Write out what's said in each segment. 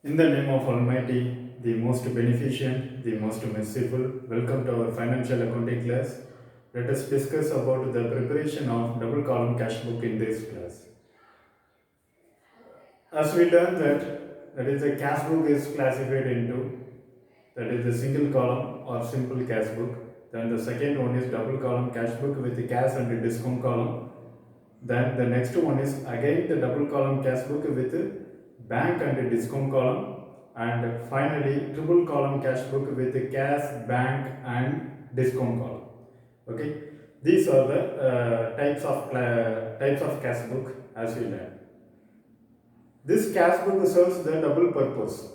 In the name of Almighty, the most beneficent, the most merciful, welcome to our financial accounting class. Let us discuss about the preparation of double column cash book in this class. As we learned that is the cash book is classified into that is the single column or simple cash book. Then the second one is double column cash book with the cash and the discount column. Then the next one is again the double column cash book with bank and a discount column, and finally triple column cash book with cash, bank and discount column. Okay, these are the types of cash book as we learn. This cash book serves the double purpose,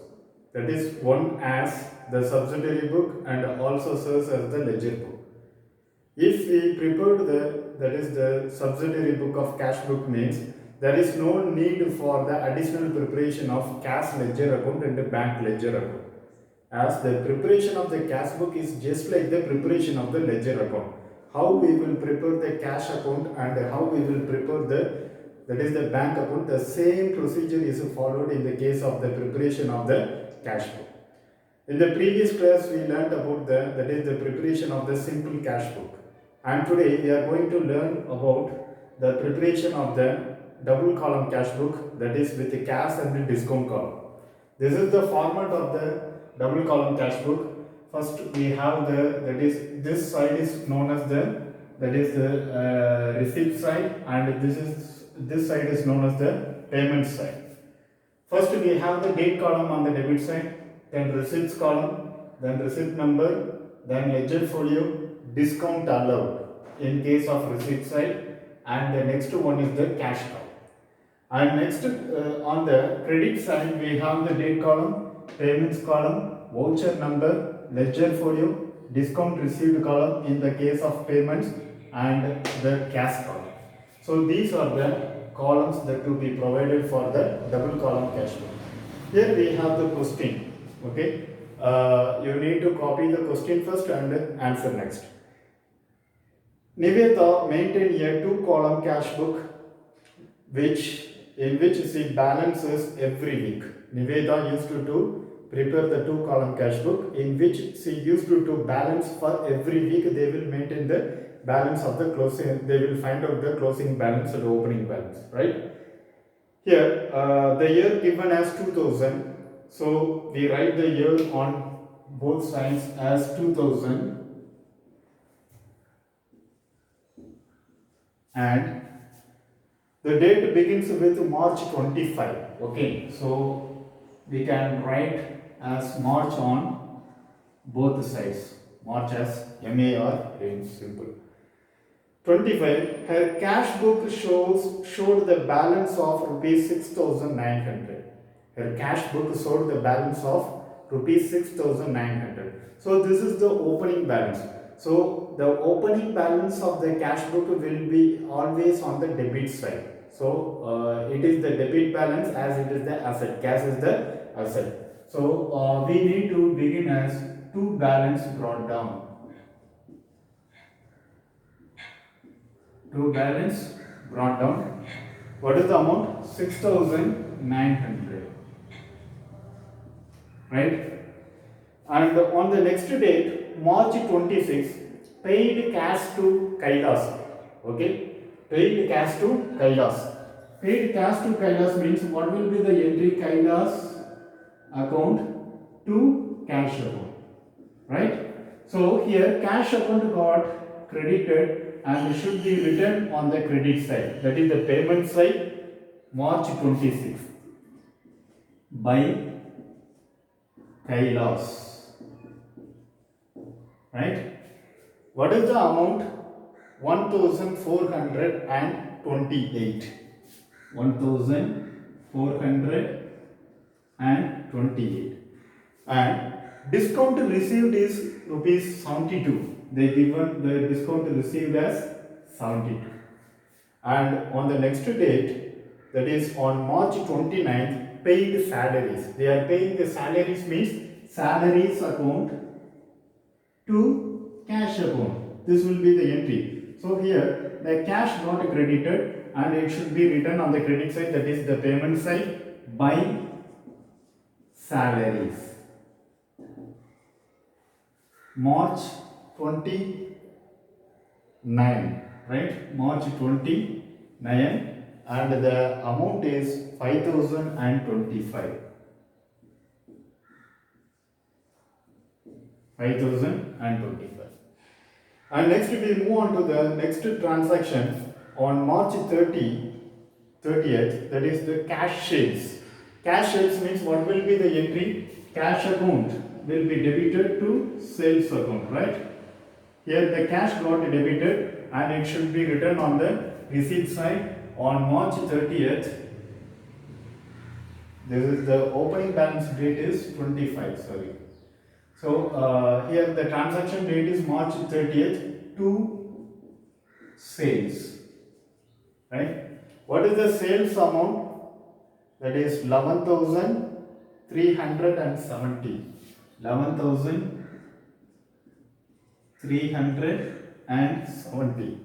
that is one as the subsidiary book and also serves as the ledger book. If we prepared the subsidiary book of cash book means there is no need for the additional preparation of cash ledger account and the bank ledger account, as the preparation of the cash book is just like the preparation of the ledger account. How we will prepare the cash account and how we will prepare the bank account, the same procedure is followed in the case of the preparation of the cash book. In the previous class we learned about the preparation of the simple cash book, and today we are going to learn about the preparation of the double column cash book, that is with the cash and the discount column. This is the format of the double column cash book. First we have this side is known as the receipt side, and this side is known as the payment side. First we have the date column on the debit side, then receipts column, then receipt number, then ledger folio, discount allowed in case of receipt side, and the next one is the cash column. And next on the credit side we have the date column, payments column, voucher number, ledger folio, discount received column in the case of payments, and the cash column. So these are the columns that will be provided for the double column cash book. Here we have the question. Okay, you need to copy the question first and answer next. Nivedha maintained a two-column cash book in which she balances every week. Nivedha used to prepare the two-column cash book in which she used to balance for every week. They will maintain the balance of the closing. They will find out the closing balance and the opening balance, right? Here, the year given as 2000. So we write the year on both sides as 2000, and the date begins with March 25. Okay, so we can write as March on both sides. March as MAR in simple. 25. Her cash book showed the balance of rupees 6,900. Her cash book showed the balance of rupees 6,900. So this is the opening balance. So the opening balance of the cash book will be always on the debit side. So it is the debit balance as it is the asset. Cash is the asset. So we need to begin as to balance brought down. To balance brought down. What is the amount? 6,900. Right? And on the next date, March 26, paid cash to Kailas. Okay? Paid cash to Kailas. Paid cash to Kailas means what will be the entry? Kailas account to cash account. Right? So here cash account got credited and should be written on the credit side. That is the payment side, March 26 by Kailas. Right? What is the amount? 1,428. 1,428. And discount received is rupees 72. They given the discount received as 72. And on the next date, that is on March 29th, paid salaries. They are paying the salaries means salaries account to cash account. This will be the entry. So here the cash not credited and it should be written on the credit side, that is the payment side, by salaries. March 29, right? March 29, and the amount is 5025. 5025. And next we move on to the next transaction on March 30th, that is the cash sales. Cash sales means what will be the entry? Cash account will be debited to sales account, right? Here the cash got debited and it should be written on the receipt side on March 30th. This is the opening balance date is 25, sorry. So here the transaction date is March 30th to sales, right? What is the sales amount? That is 11,370. 11,370.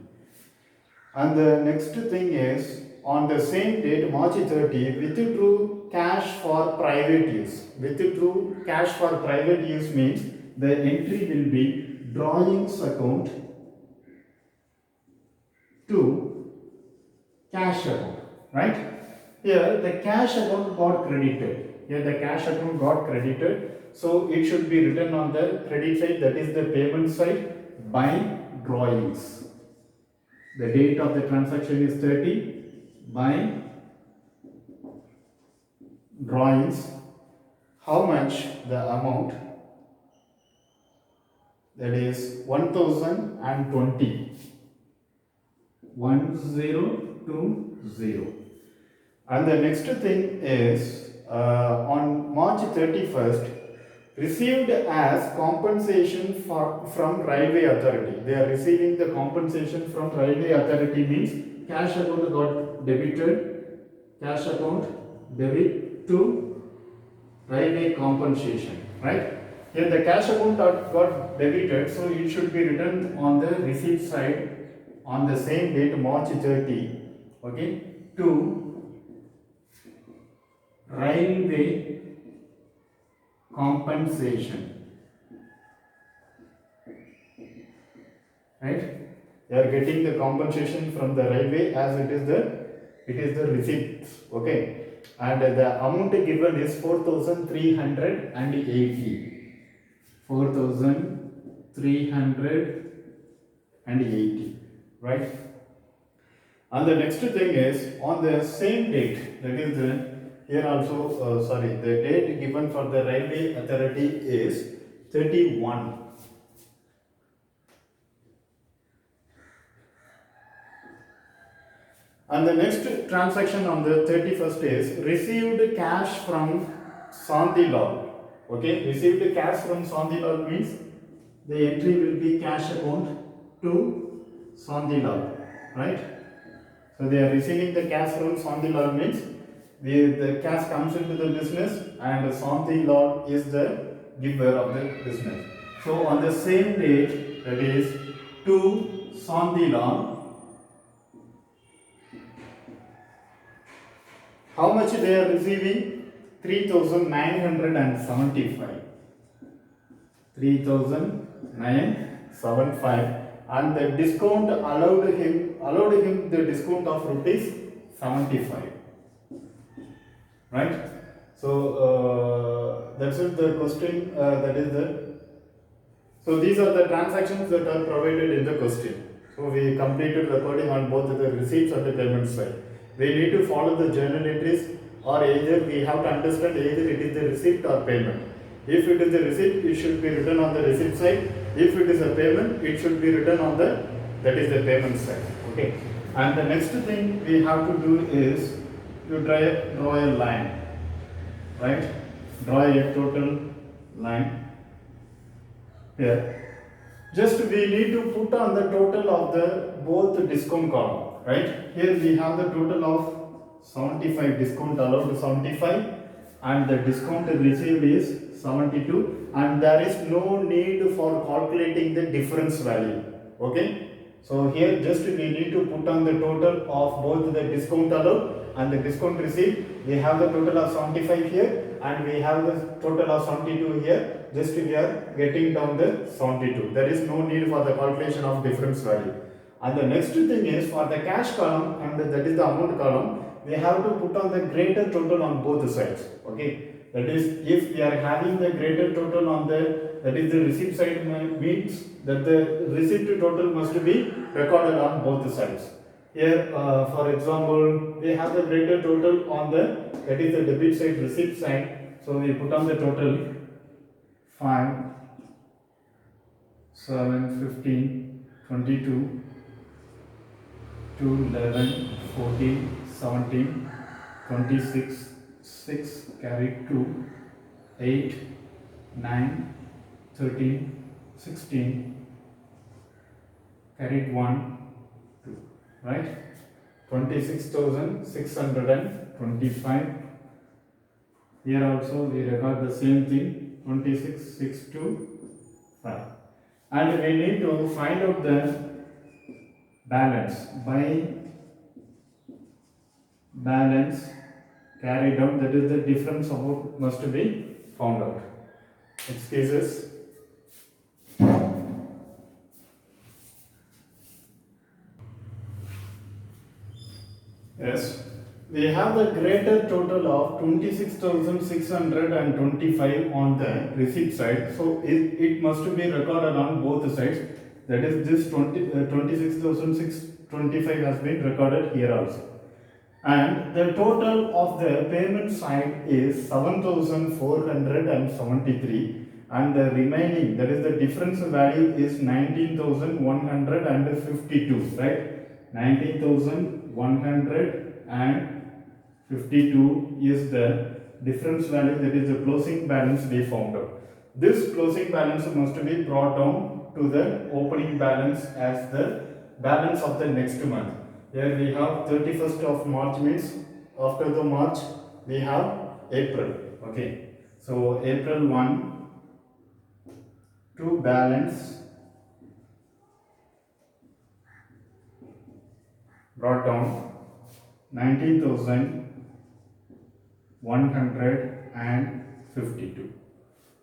And the next thing is, on the same date, March 30, withdrew cash for private use. Withdrew cash for private use means the entry will be drawings account to cash account, right? Here the cash account got credited. Here the cash account got credited. So it should be written on the credit side, that is the payment side, by drawings. The date of the transaction is 30, by drawings. How much the amount? That is 1020. 1020. And the next thing is on March 31st, received as compensation from Railway Authority. They are receiving the compensation from Railway Authority means cash account got debited, cash account debit to railway compensation, right? Here the cash account got debited, so it should be written on the receipt side on the same date, March 30, okay, to railway compensation, right? They are getting the compensation from the railway as it is the receipt, okay? And the amount given is 4,380. 4,380, right? And the next thing is on the same date, that is here also, the date given for the Railway Authority is 31. And the next transaction on the 31st is received cash from Sandilal. Okay, received cash from Sandilal means the entry will be cash account to Sandilal, right? So they are receiving the cash from Sandilal means the cash comes into the business and Sandilal is the giver of the business. So on the same date, that is to Sandilal, how much they are receiving? 3,975. 3,975, and the discount allowed him the discount of rupees 75. Right? So that's it. The question So these are the transactions that are provided in the question. So we completed recording on both the receipts and the payment side. We need to follow the journal entries, or either we have to understand either it is the receipt or payment. If it is a receipt, it should be written on the receipt side. If it is a payment, it should be written on the payment side. Okay. And the next thing we have to do is to draw a line, right? Draw a total line here. Just we need to put on the total of the both discount column, right? Here we have the total of 75, discount allowed 75, and the discount received is 72, and there is no need for calculating the difference value. Okay, So here just we need to put on the total of both the discount allowed and the discount received. We have the total of 75 here and we have the total of 72 here. Just we are getting down the 72. There is no need for the calculation of difference value. And the next thing is for the cash column, and that is the amount column, we have to put on the greater total on both sides. Okay, that is, if we are having the greater total on the, that is the receipt side, means that the receipt total must be recorded on both sides. Here for example, we have the greater total on the, that is the debit side, receipt side. So we put on the total 5, 7, 15, 22, 2, 11, 14, 17, 26, 6, carried 2, 8, 9, 13, 16, carried 1, 2, right? 26,625. Here also we record the same thing, 26, 6, 2, 5. And we need to find out the balance by balance carried out, that is the difference amount must be found out. Excuses. Yes, we have the greater total of 26,625 on the receipt side, so it must be recorded on both sides. That is, this 26,625 has been recorded here also. And the total of the payment side is 7,473, and the remaining, that is the difference value, is 19,152, right? 19,152 is the difference value, that is the closing balance we found out. This closing balance must be brought down to the opening balance as the balance of the next month. Here we have 31st of March, means after the March we have April. Okay, so April 1 to balance brought down 19,152.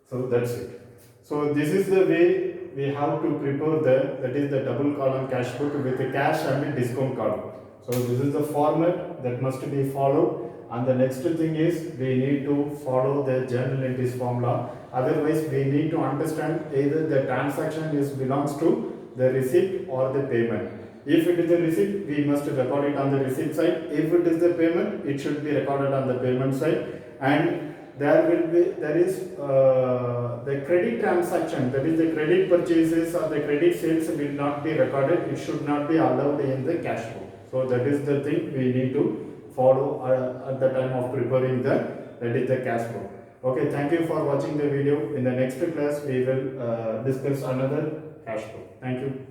So that's it. So this is the way we have to prepare that is the double column cash book with the cash and the discount column. So this is the format that must be followed. And the next thing is we need to follow the journal entries formula. Otherwise we need to understand either the transaction belongs to the receipt or the payment. If it is the receipt, we must record it on the receipt side. If it is the payment, it should be recorded on the payment side. And there is the credit transaction, that is the credit purchases or the credit sales will not be recorded. It should not be allowed in the cash flow. So that is the thing we need to follow at the time of preparing that is the cash flow. Okay, thank you for watching the video. In the next class we will discuss another cash flow. Thank you.